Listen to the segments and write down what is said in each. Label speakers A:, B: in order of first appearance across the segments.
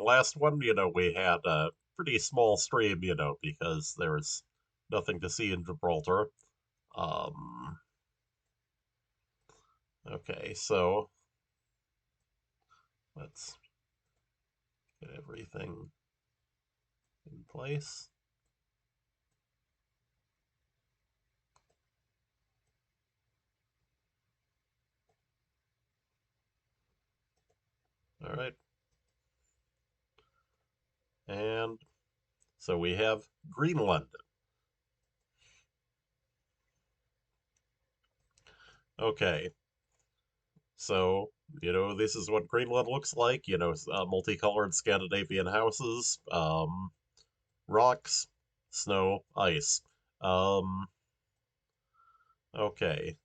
A: last one, we had a pretty small stream, because there's nothing to see in Gibraltar. Um, okay, so let's get everything in place. All right. And so we have Greenland. Okay. So, this is what Greenland looks like, multicolored Scandinavian houses, rocks, snow, ice. Um, okay.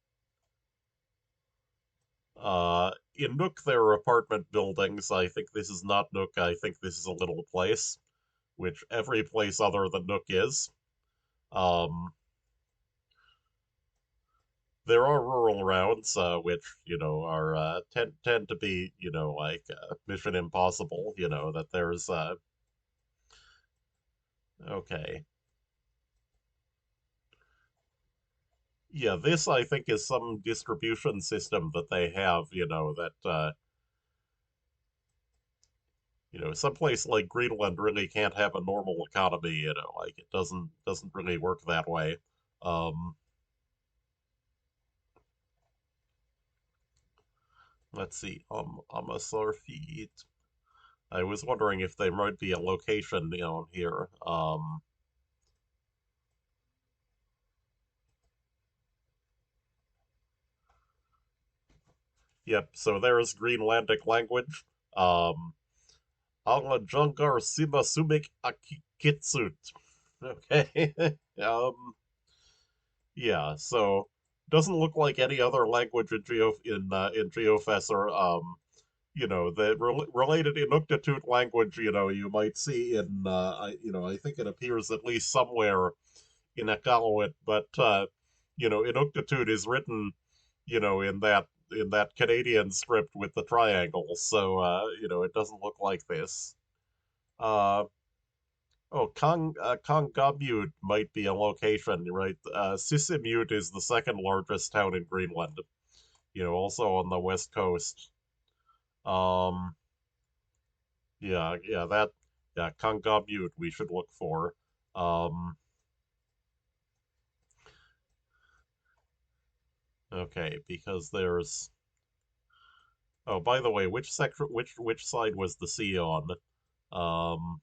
A: In Nook, there are apartment buildings. I think this is not Nook. I think this is a little place, which every place other than Nook is. Um, there are rural rounds, which are tend to be like Mission Impossible. That there's okay, yeah. This I think is some distribution system that they have. That someplace like Greenland really can't have a normal economy. Like it doesn't really work that way. Um, let's see. Amasarfit. I was wondering if there might be a location, here. Yep. So there's Greenlandic language. Um, Alajungar Simasumik Akitsut. Okay. Yeah. So doesn't look like any other language in GeoFessr. The related Inuktitut language. You might see in. I think it appears at least somewhere in Iqaluit, but Inuktitut is written, in that Canadian script with the triangles, so it doesn't look like this. Uh, Kongamute might be a location, right? Sissimute is the second largest town in Greenland, also on the west coast. Um, yeah, Kongamute we should look for. Um, okay, because there's Oh, by the way, which sector, which side was the sea on? Um,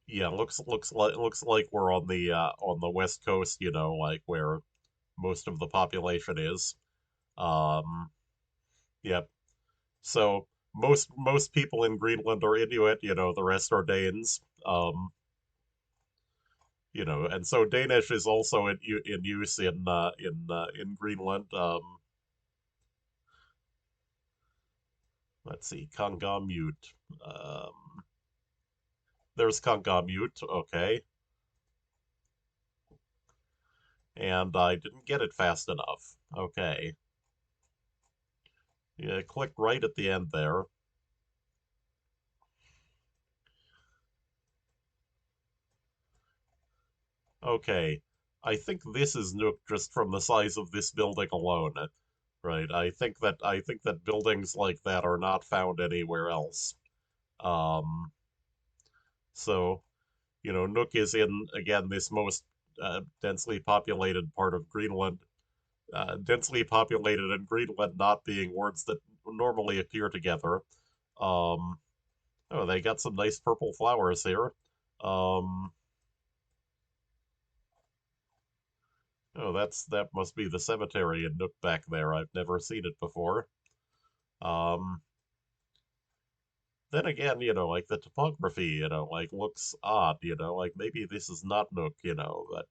A: yeah, looks like we're on the west coast, like where most of the population is. Um, yep. So most people in Greenland are Inuit, the rest are Danes. And so Danish is also in use in Greenland. Let's see, Kangamute. There's Kangamute, okay. And I didn't get it fast enough. Okay. Yeah, click right at the end there. Okay. I think this is Nook just from the size of this building alone. Right. I think that buildings like that are not found anywhere else. Um, so, Nook is in again this most densely populated part of Greenland. Densely populated and Greenland not being words that normally appear together. Um, Oh, they got some nice purple flowers here. Um, that must be the cemetery in Nook back there. I've never seen it before. Um, then again, like the topography, like looks odd, like maybe this is not Nook, but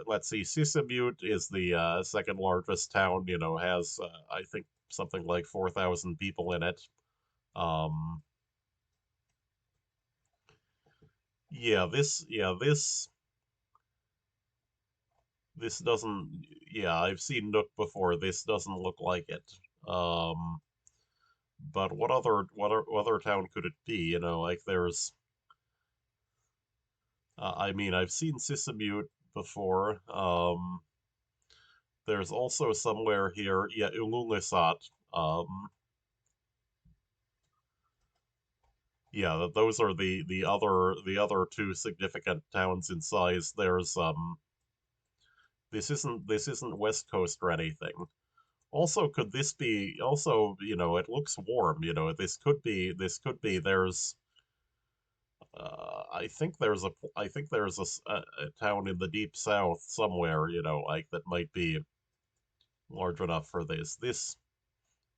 A: let's see. Sissimute is the second largest town, has I think something like 4,000 people in it. Um, this doesn't, yeah, I've seen Nook before. This doesn't look like it. Um, But what other town could it be? You know, like there's I mean, I've seen Sissamute before. There's also somewhere here, yeah, Ilulissat. Yeah, those are the other two significant towns in size. There's this isn't West Coast or anything. Also, could this be also, you know, it looks warm, you know, this could be I think there's a town in the deep south somewhere, you know, like that might be large enough for this. This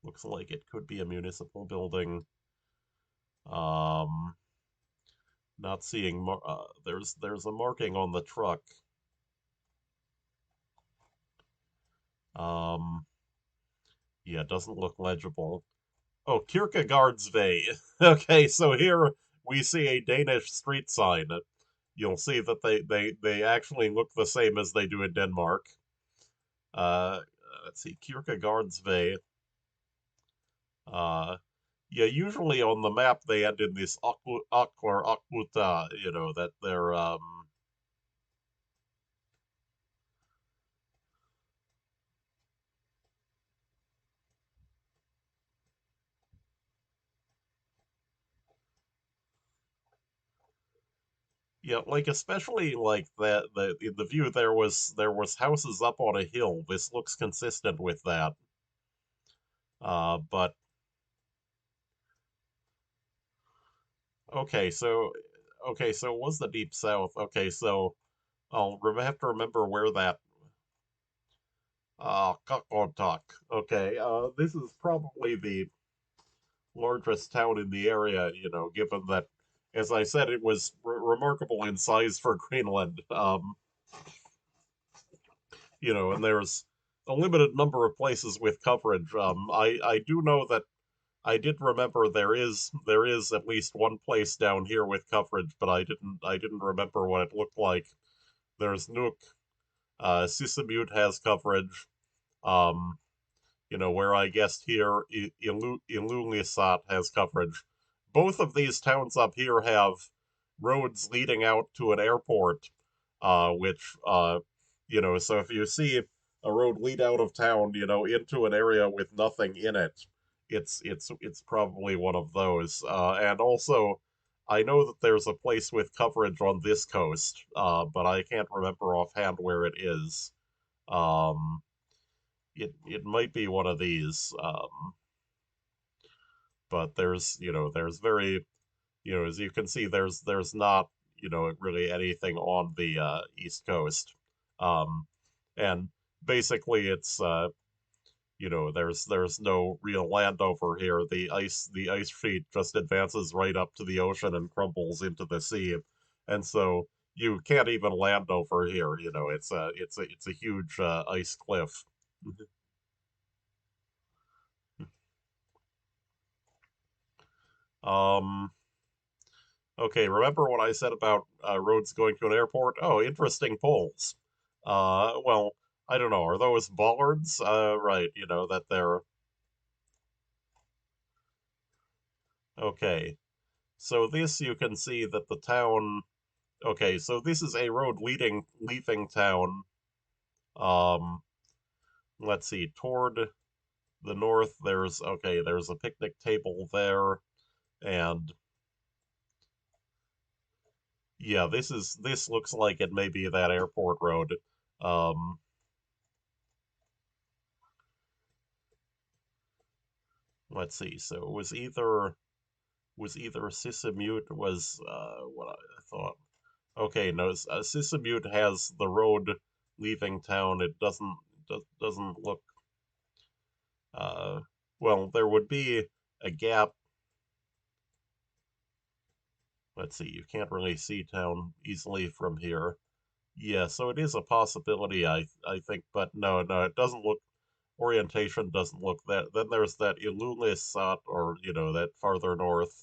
A: looks like it could be a municipal building. Um, Not seeing there's a marking on the truck. Um, yeah, it doesn't look legible. Oh, Kierkegaardsvej. Okay, so here we see a Danish street sign. You'll see that they actually look the same as they do in Denmark. Uh, let's see, Kierkegaardsvej. Uh, yeah, usually on the map they end in this ak or akuta, you know, that they're yeah, like especially like that the in the view there was houses up on a hill. This looks consistent with that. But okay, so okay, so it was the deep south. Okay, so have to remember where that Kakotak. Okay, this is probably the largest town in the area, you know, given that, as I said, it was remarkable in size for Greenland. You know, and there's a limited number of places with coverage. I do know that I did remember there is at least one place down here with coverage, but I didn't remember what it looked like. There's Nuuk, Sissamute has coverage. Um, you know, where I guessed here Ilulissat has coverage. Both of these towns up here have roads leading out to an airport, which, you know, so if you see a road lead out of town, you know, into an area with nothing in it, it's probably one of those. And also, I know that there's a place with coverage on this coast, but I can't remember offhand where it is. Um, it might be one of these, but there's you know there's very you know as you can see there's not you know really anything on the east coast, um, and basically it's you know there's no real land over here. The ice sheet just advances right up to the ocean and crumbles into the sea, and so you can't even land over here. You know it's a huge ice cliff. Um, Okay, remember what I said about roads going to an airport? Oh, interesting polls. Well, I don't know. Are those bollards? Right, you know, that they're okay. So this you can see that the town, okay, so this is a road leaving town. Um, let's see, toward the north, okay, there's a picnic table there, and yeah, this looks like it may be that airport road. Um, let's see, so it was either Sissamute was what I thought. Okay, no, Sissamute has the road leaving town. It doesn't look uh well. There would be a gap. Let's see. You can't really see town easily from here. Yeah, so it is a possibility. I think, but no, it doesn't look. Orientation doesn't look that. Then there's that Ilulissat, or you know that farther north.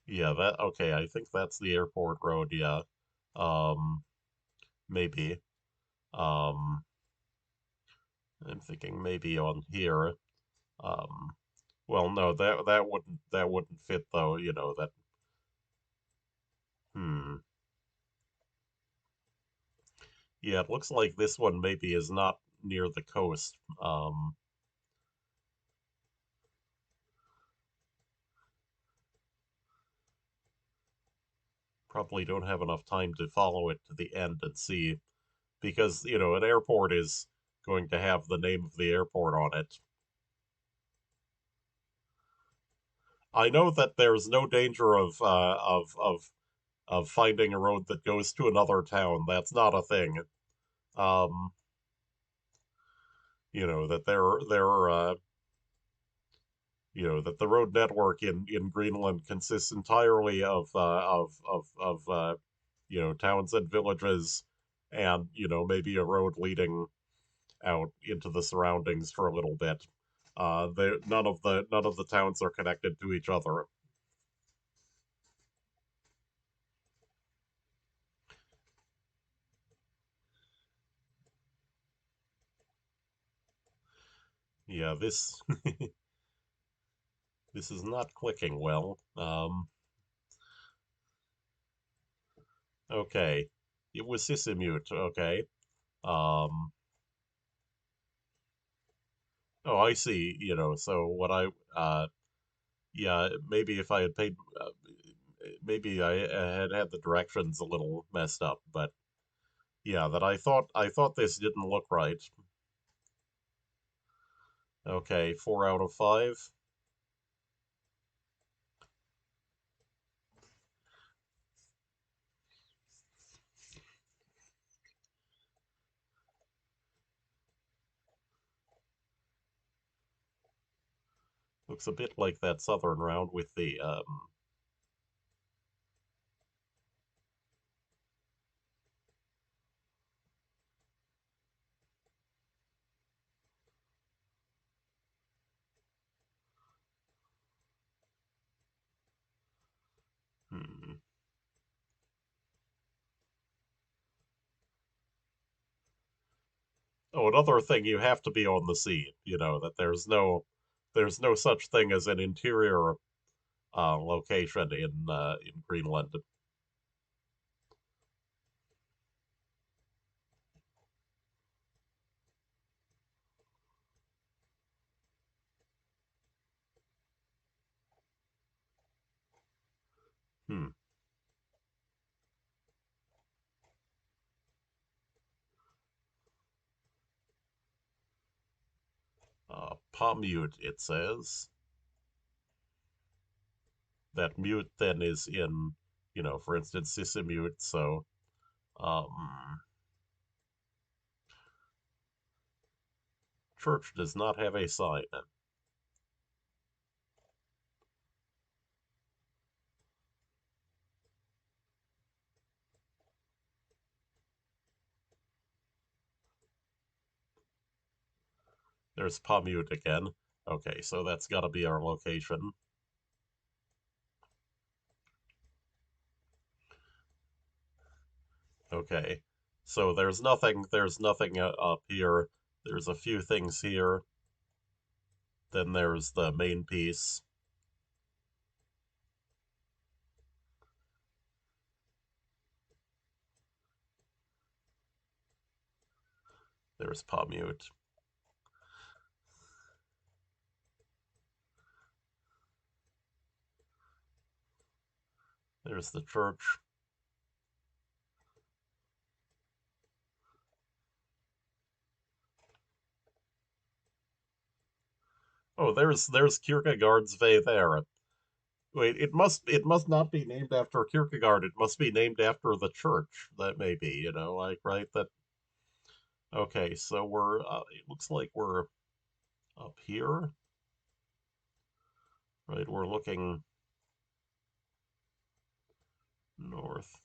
A: Yeah, that okay. I think that's the airport road. Yeah. Um, maybe. Um, I'm thinking maybe on here. Um, well, no, that wouldn't fit though. You know that. Hmm. Yeah, it looks like this one maybe is not near the coast. Probably don't have enough time to follow it to the end and see because an airport is going to have the name of the airport on it. I know that there's no danger of finding a road that goes to another town. That's not a thing. Um, that that the road network in Greenland consists entirely of towns and villages, and maybe a road leading out into the surroundings for a little bit. None of the towns are connected to each other. Yeah, this is not clicking well. Okay, it was Sissimute. Okay. Um, oh, I see. So what yeah, maybe if I had paid, maybe I had had the directions a little messed up, but yeah, that I thought this didn't look right. Okay, 4 out of 5. Looks a bit like that southern round with the hmm. Oh, another thing, you have to be on the sea. That there's no such thing as an interior location in Greenland. Hmm. Pomute, it says. That mute then is in, for instance, Sissimute. So, um, church does not have a sign. There's Pomute again. Okay, so that's got to be our location. Okay, so there's nothing up here. There's a few things here. Then there's the main piece. There's Pomute. There's the church. Oh, there's Kierkegaard's Way there. Wait, it must not be named after Kierkegaard. It must be named after the church. That may be, like right that. Okay, so it looks like we're up here, right? We're looking north.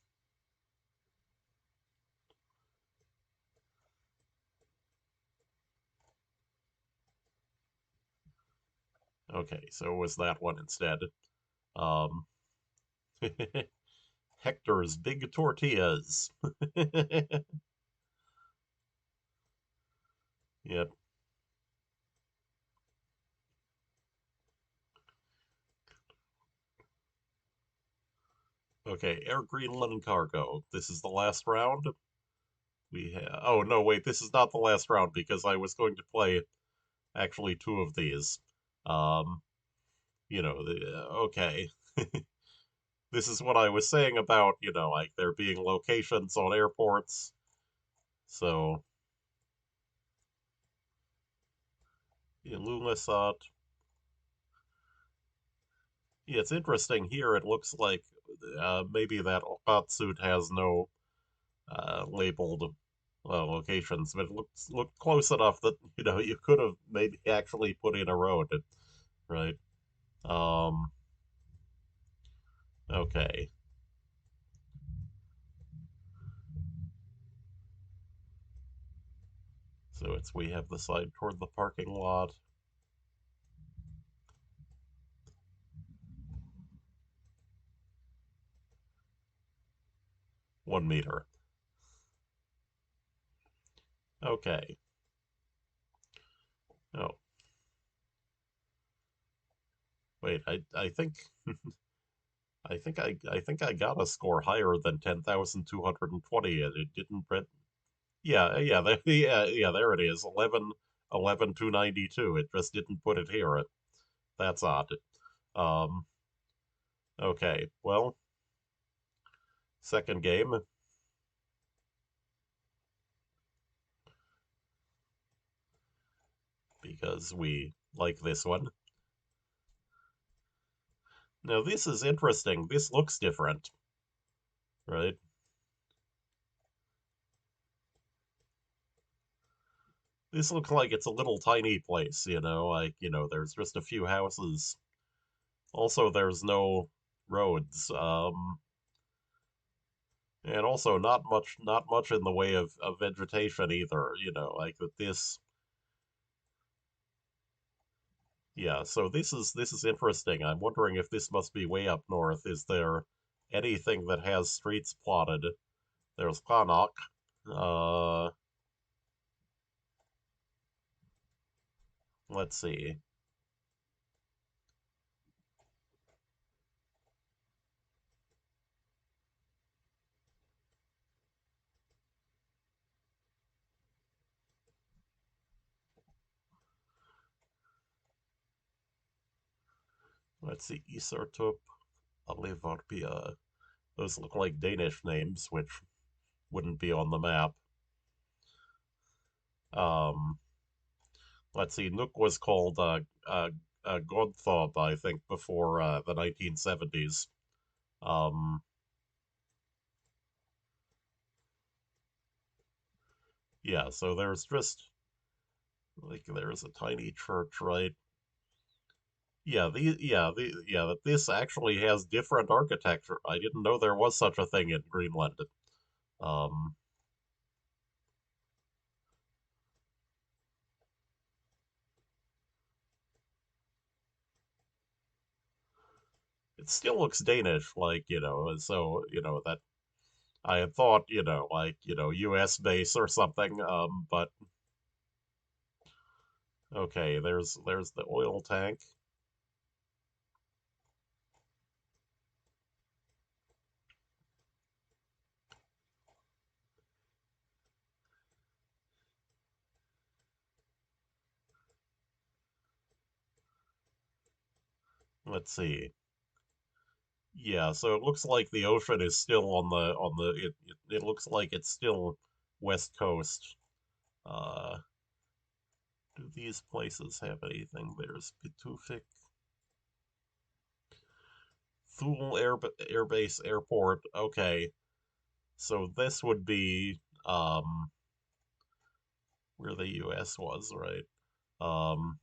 A: Okay, so it was that one instead. Um, Hector's Big Tortillas. Yep. Okay, Air Greenland cargo. This is the last round. We have. Oh no, wait. This is not the last round because I was going to play actually two of these. Um, okay. This is what I was saying about, like there being locations on airports. So, Illumisat. Yeah, it's interesting here. It looks like maybe that suit has no labeled locations, but it looked close enough that you could have maybe actually put in a road, right? Um, okay, so we have the side toward the parking lot, 1 meter. Okay. Oh, wait. I think I got a score higher than 10,220, and it didn't print. Yeah, yeah. There it is. 11,292. It just didn't put it here. That's odd. Um, okay. Well, second game because we like this one. Now this is interesting. This looks different, right? This looks like it's a little tiny place, like, there's just a few houses. Also, there's no roads. And also not much in the way of vegetation either, like with this. Yeah, so this is interesting. I'm wondering if this must be way up north. Is there anything that has streets plotted? There's Qanak. Uh, let's see. Let's see. Isertup, Alivarpia. Those look like Danish names, which wouldn't be on the map. Um, let's see. Nook was called Godthaub, I think, before the 1970s. Um, yeah, so there's just like there's a tiny church, right? That this actually has different architecture. I didn't know there was such a thing in Greenland. Um, it still looks Danish, like, so, that I had thought, like, US base or something. But okay, there's the oil tank. Let's see. Yeah, so it looks like the ocean is still it looks like it's still west coast. Uh, do these places have anything? There's Pitufik, Thule Air Base Airport. Okay, so this would be where the U.S. was, right? Um,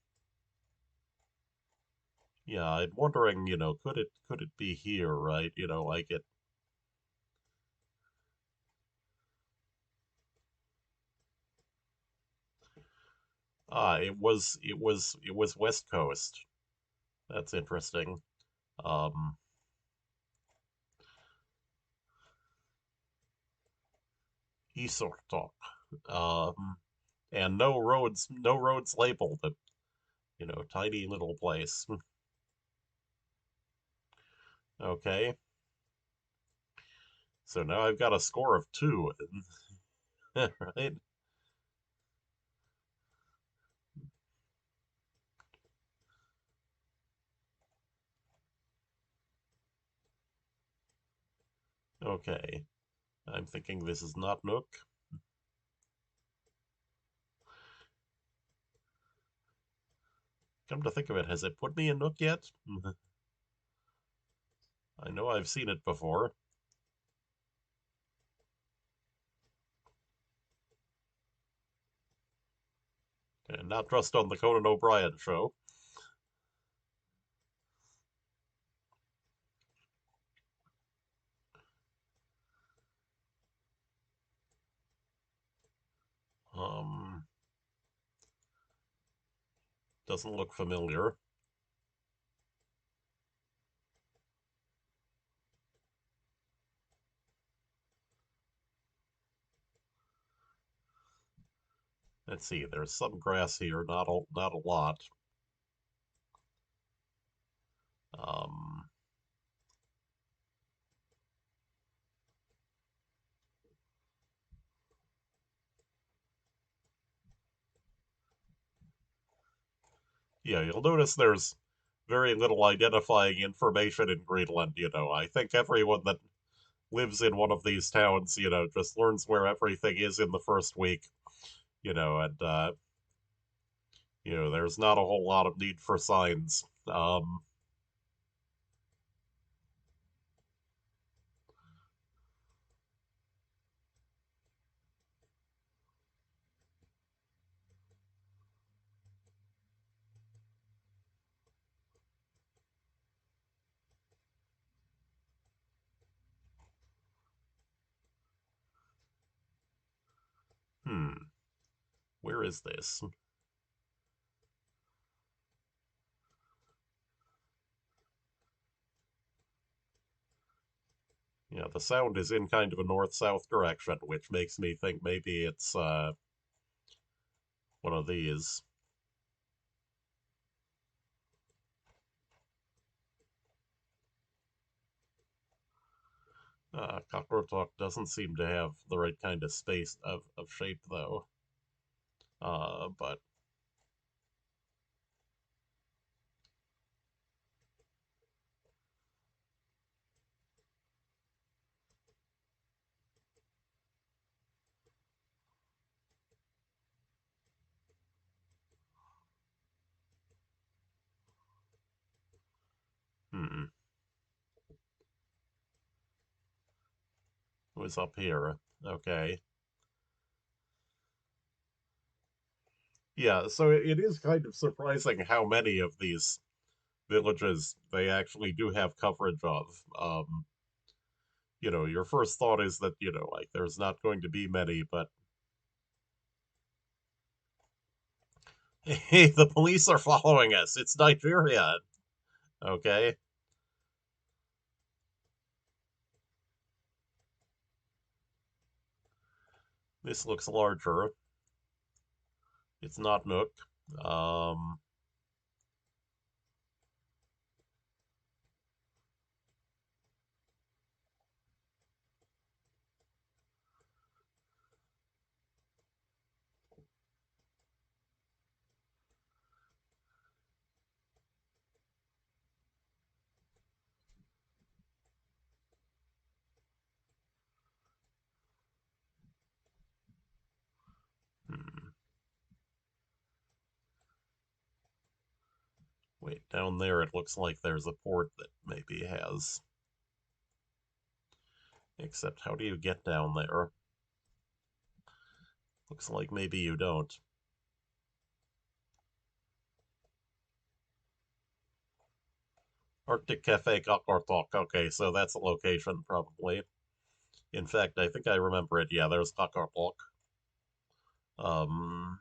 A: yeah, I'm wondering, could it be here, right? Like it. It was West Coast. That's interesting. Um, Isortok. Um, and no roads labeled. Tiny little place. Okay, so now I've got a score of 2, right? Okay, I'm thinking this is not Nook. Come to think of it, has it put me in Nook yet? I know I've seen it before. And not just on the Conan O'Brien show. Um, doesn't look familiar. Let's see, there's some grass here, not a lot. Um, yeah, you'll notice there's very little identifying information in Greenland. I think everyone that lives in one of these towns, just learns where everything is in the first week, and there's not a whole lot of need for signs. Hmm, where is this? Yeah, the sound is in kind of a north-south direction, which makes me think maybe it's one of these. Cockroach doesn't seem to have the right kind of space of shape though. But hmm, it was up here. Okay. Yeah, so it is kind of surprising how many of these villages they actually do have coverage of. Your first thought is that, like there's not going to be many, but hey, the police are following us. It's Nigeria. Okay. This looks larger. It's not Nook. Um, hmm. Wait, down there it looks like there's a port that maybe has. Except how do you get down there? Looks like maybe you don't. Arctic Cafe Kakartok. Okay, so that's a location probably. In fact, I think I remember it. Yeah, there's Kakartok. Um,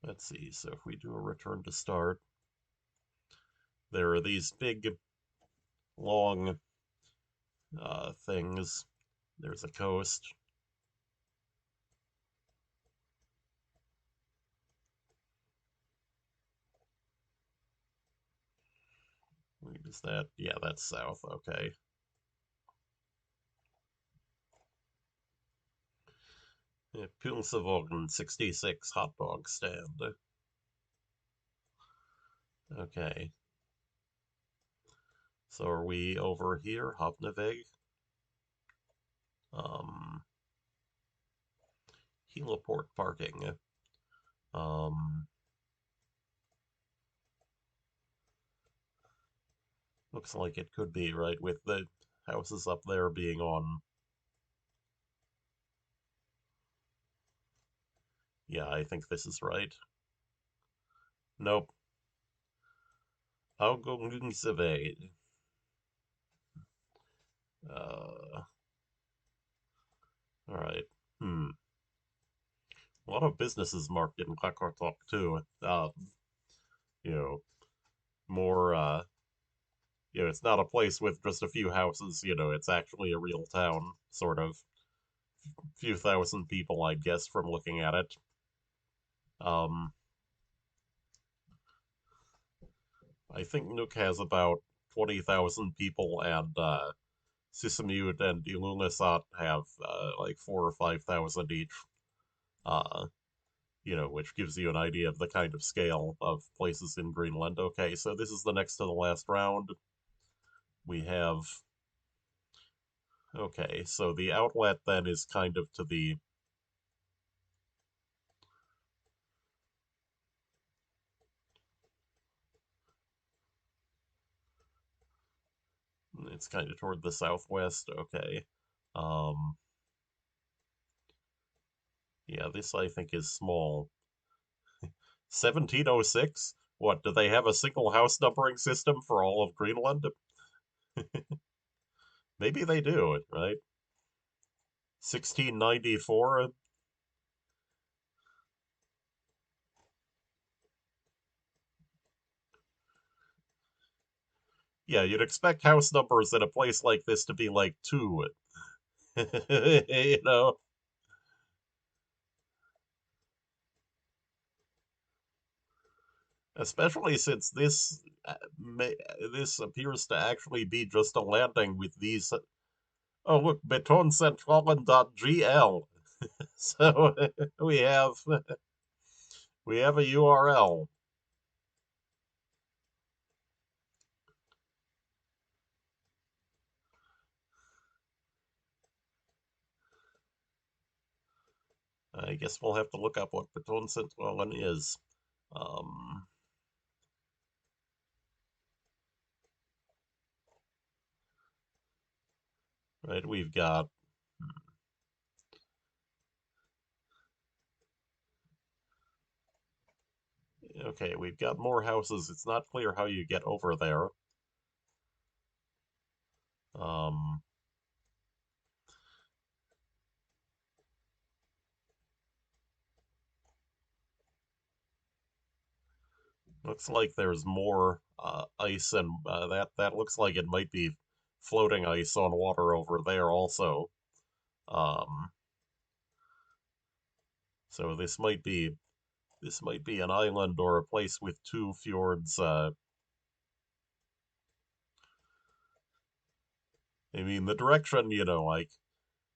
A: Let's see, so if we do a return to start, there are these big, long things. There's a coast. Wait, is that? Yeah, that's south. Okay. Yeah, Pilsevogn 66 hot dog stand. Okay. So are we over here? Havneveg? Um, heliport parking. Um, looks like it could be, right, with the houses up there being on. Yeah, I think this is right. Nope. Augungsevade. All right. Hmm. A lot of businesses marked in Klakartok too. You know, more it's not a place with just a few houses, it's actually a real town, sort of. Few thousand people, I guess, from looking at it. Um, I think Nook has about 20,000 people, and Sissamute and Illumisat have like 4 or 5,000 each. Uh, which gives you an idea of the kind of scale of places in Greenland. Okay, so this is the next to the last round. We have. Okay, so the outlet then is kind of to the. It's kind of toward the southwest. Okay. Um, yeah, this I think is small. 1706? What, do they have a single house numbering system for all of Greenland? Maybe they do, right? 1694? Yeah, you'd expect house numbers in a place like this to be like 2. you know? Especially since this appears to actually be just a landing with these. Oh, look, betoncentralen.gl. So we have we have a URL. I guess we'll have to look up what betoncentralen is. Um, right, we've got. Okay, we've got more houses. It's not clear how you get over there. Um, looks like there's more ice, and that looks like it might be floating ice on water over there also. Um, so this might be an island or a place with 2 fjords. I mean, the direction, like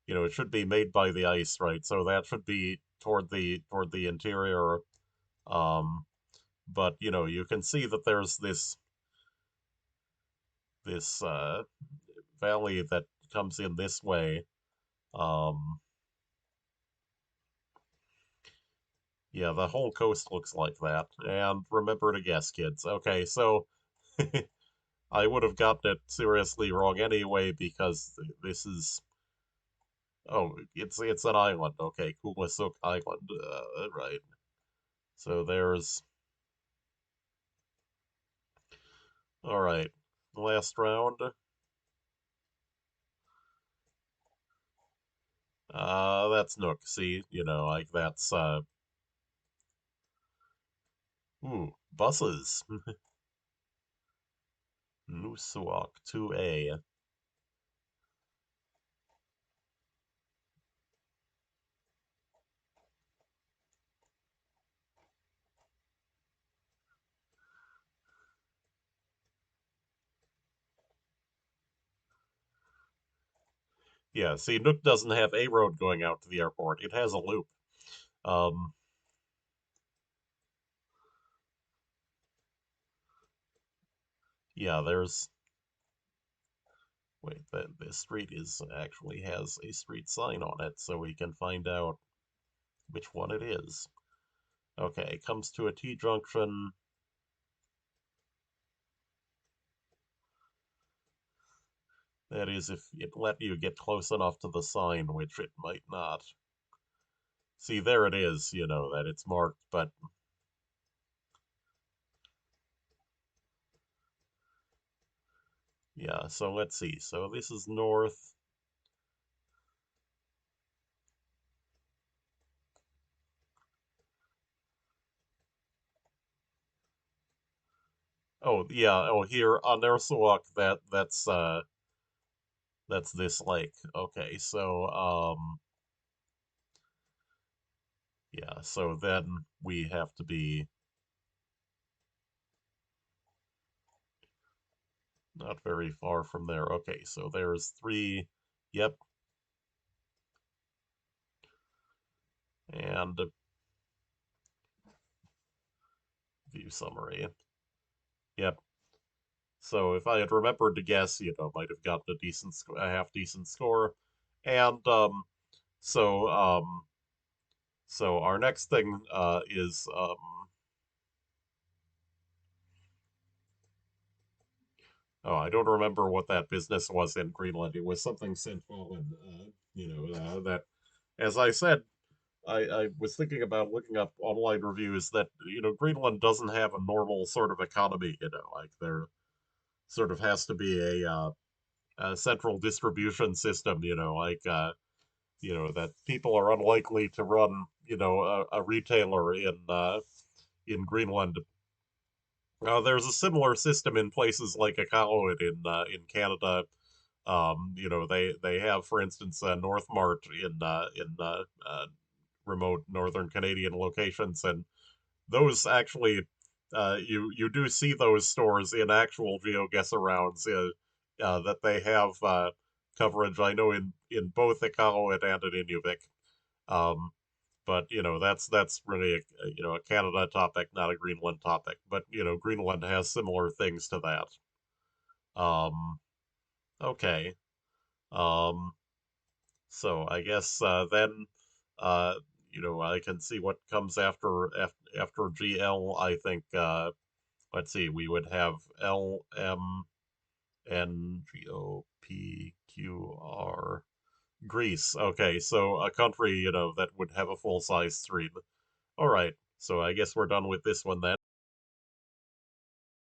A: it should be made by the ice, right? So that should be toward the interior. Um, but you can see that there's this valley that comes in this way. Um, yeah, the whole coast looks like that. And remember to guess, kids. Okay, so I would have gotten it seriously wrong anyway because this is. Oh, it's an island. Okay, Kumasuk Island. Right. So there's. All right. Last round. That's Nook. See, like that's Ooh, buses. Nusuak 2A. Yeah, see, Nook doesn't have a road going out to the airport. It has a loop. Um, yeah, there's. Wait, the street is actually has a street sign on it, so we can find out which one it is. Okay, comes to a T junction. That is, if it let you get close enough to the sign, which it might not. See, there it is, that it's marked, but yeah, so let's see. So this is north. Oh, yeah, oh here on Nersuak, that's this lake. Okay, so yeah, so then we have to be not very far from there. Okay, so there's three. Yep, and view summary. Yep. So if I had remembered to guess, might have gotten a half decent score. And so so our next thing is oh, I don't remember what that business was in Greenland. It was something St. Fallen, that, as I said, I was thinking about looking up online reviews that, Greenland doesn't have a normal sort of economy, like there sort of has to be a central distribution system, that people are unlikely to run, a retailer in Greenland. There's a similar system in places like Iqaluit in Canada. They have, for instance, North Mart in remote northern Canadian locations, and those actually you do see those stores in actual GeoGuessr rounds that they have coverage. I know in both Iqaluit and in Inuvik. Um, but that's really a Canada topic, not a Greenland topic. But Greenland has similar things to that. Um, okay. Um, so I guess then uh, I can see what comes after GL. I think let's see, we would have LMNGOPQR. Greece. Okay, so a country, that would have a full size stream. All right, so I guess we're done with this one then.